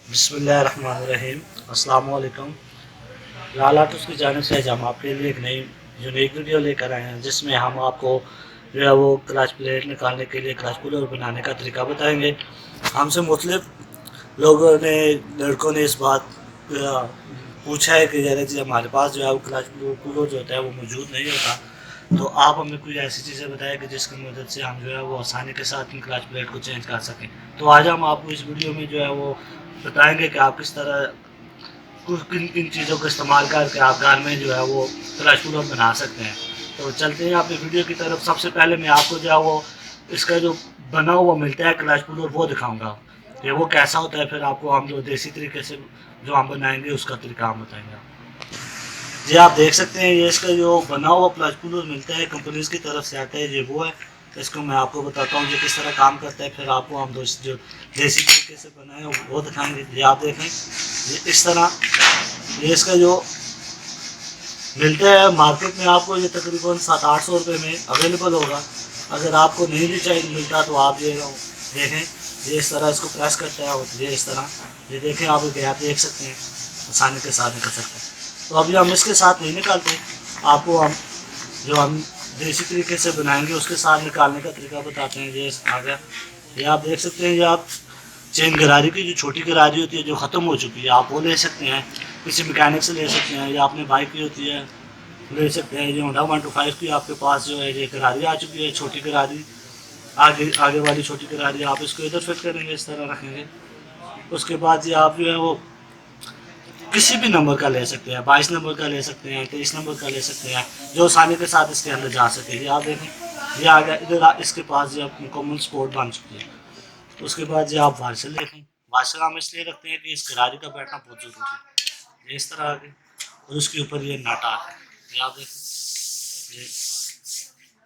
बिस्मिल्लाहिर्रहमानिर्रहीम। अस्सलाम वालेकुम। लाला टूस की जानिब से आज हम आपके लिए एक नई यूनिक वीडियो लेकर आए हैं, जिसमें हम आपको जो है वो क्लच प्लेट निकालने के लिए क्लच पुलर बनाने का तरीका बताएंगे। हमसे मुख्तलिफ लोगों ने लड़कों ने इस बात पूछा है कि जरा जी हमारे पास जो है वो क्लच पुलर जो होता है वो मौजूद नहीं होता, तो आप हमें कुछ ऐसी चीज़ें बताएं कि जिसकी मदद से हम जो है वो आसानी के साथ इन क्लच प्लेट को चेंज कर सकें। तो आज हम आपको इस वीडियो में जो है वो बताएंगे कि आप किस तरह कुछ किन किन चीज़ों का इस्तेमाल करके आप घर में जो है वो क्लच पुलर बना सकते हैं। तो चलते हैं अपनी वीडियो की तरफ। सबसे पहले मैं आपको जो है वो इसका जो बना हुआ मिलता है क्लच पुलर वो दिखाऊंगा कि वो कैसा होता है, फिर आपको हम जो देसी तरीके से जो हम बनाएंगे उसका तरीका हम बताएंगे। जी आप देख सकते हैं ये इसका जो बना हुआ क्लच पुलर मिलता है कंपनीज की तरफ से आता है, ये वो है। तो इसको मैं आपको बताता हूँ ये किस तरह काम करता है, फिर आपको हम जो देसी तरीके से बनाए वो दिखाएंगे। ये आप देखें ये इस तरह ये इसका जो मिलता है मार्केट में आपको ये तकरीबन 700-800 रुपये में अवेलेबल होगा। अगर आपको नहीं भी चाहिए मिलता तो आप ये देखें ये इस तरह इसको प्रेस करता है और ये इस तरह ये देखें आप देख सकते हैं आसानी के साथ निकल सकते हैं। तो अभी हम इसके साथ नहीं निकालते, आपको हम जो हम देसी तरीके से बनाएंगे उसके साथ निकालने का तरीका बताते हैं। ये आ गया, ये आप देख सकते हैं। ये आप चेन गरारी की जो छोटी गरारी होती है जो ख़त्म हो चुकी है आप वो ले सकते हैं, किसी मैकेनिक से ले सकते हैं, या अपने बाइक की होती है ले सकते हैं। ये होंडा 125 की आपके पास जो है ये गरारी आ चुकी है, छोटी गरारी आगे आगे वाली छोटी गरारी, आप इसको इधर फिट करेंगे इस तरह रखेंगे। उसके बाद ये आप जो है वो किसी भी नंबर का ले सकते हैं, 22 नंबर का ले सकते हैं, 23 नंबर का ले सकते हैं, जो आसानी के साथ इसके अंदर जा सके। ये आप देखें ये आ गया इधर, इसके पास जो मुकम्मल स्पोर्ट बन चुकी है। उसके बाद जो आप वाशर देखें, वाशर हम इसलिए रखते हैं कि इस गरारी का बैठना बहुत ज़रूरी है। ये इस तरह आगे और उसके ऊपर ये नाटा आता है, ये आप देखें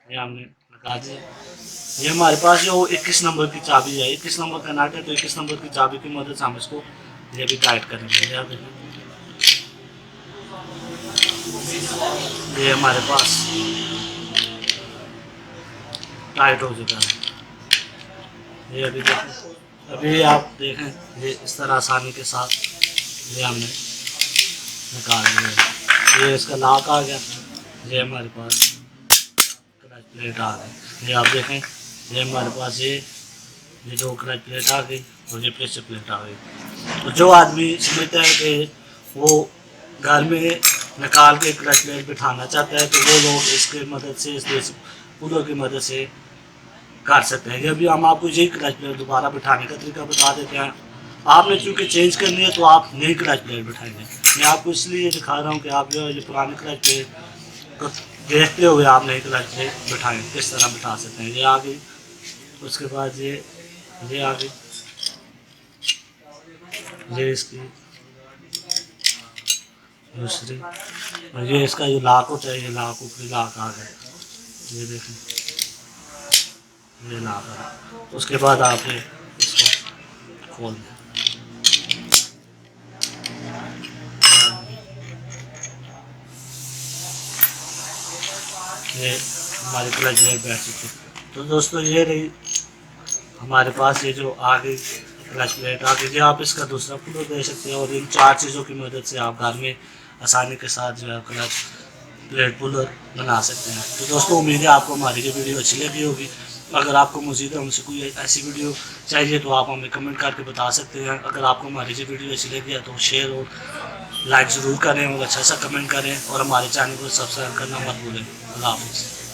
ये हमने लगा दिया। ये हमारे पास जो 21 नंबर की चाबी है, 21 नंबर का नाट है, तो 21 नंबर की चाबी की मदद से हम इसको ये भी टाइट करेंगे। ये आप देखें ये हमारे पास टाइट हो चुका है। ये अभी देखें, अभी आप देखें ये इस तरह आसानी के साथ ये हमने निकाल लिया। ये इसका लॉक आ गया, ये हमारे पास क्लच प्लेट आ गई। ये आप देखें ये हमारे पास ये दो क्लच प्लेट आ गई और ये प्रेशर प्लेट आ गई। तो जो आदमी समझता है कि वो घर में निकाल के क्लच प्लेट बिठाना चाहता है तो वो लोग इसके मदद से इस पुलों की मदद से कर सकते हैं। अभी हम आपको यही क्लच प्लेट दोबारा बिठाने का तरीका बता देते हैं। आपने चूँकि चेंज करनी है तो आप नई क्लच प्लेट बिठाएंगे। मैं आपको इसलिए दिखा रहा हूँ कि आप जो है ये पुरानी क्लच प्लेट को देखते हुए आप नई क्लच प्लेट बिठाएँ, किस तरह बिठा सकते हैं। ये आ गई, उसके बाद ये आ गई, ये इसकी दूसरी, और ये इसका जो लाक होता है ये लाक ऊपरी लाक आ गया। ये देखें ये लाक आ गया। उसके बाद आप ये इसको खोल दें, ये हमारी क्लच प्लेट बैठ चुकी है। तो दोस्तों ये रही हमारे पास ये जो आ गई क्लच प्लेट आ गई। आप इसका दूसरा पुलो दे सकते हैं और इन 4 चीज़ों की मदद से आप घर में आसानी के साथ जो है क्लच प्लेट पुलर बना सकते हैं। तो दोस्तों उम्मीद है आपको हमारी ये वीडियो अच्छी लगी होगी। अगर आपको मज़ीद हमसे कोई ऐसी वीडियो चाहिए तो आप हमें कमेंट करके बता सकते हैं। अगर आपको हमारी ये वीडियो अच्छी लगी है तो शेयर और लाइक ज़रूर करें और अच्छा सा कमेंट करें और हमारे चैनल को सब्सक्राइब करना मत भूलें। अल्लाह हाफ़िज़।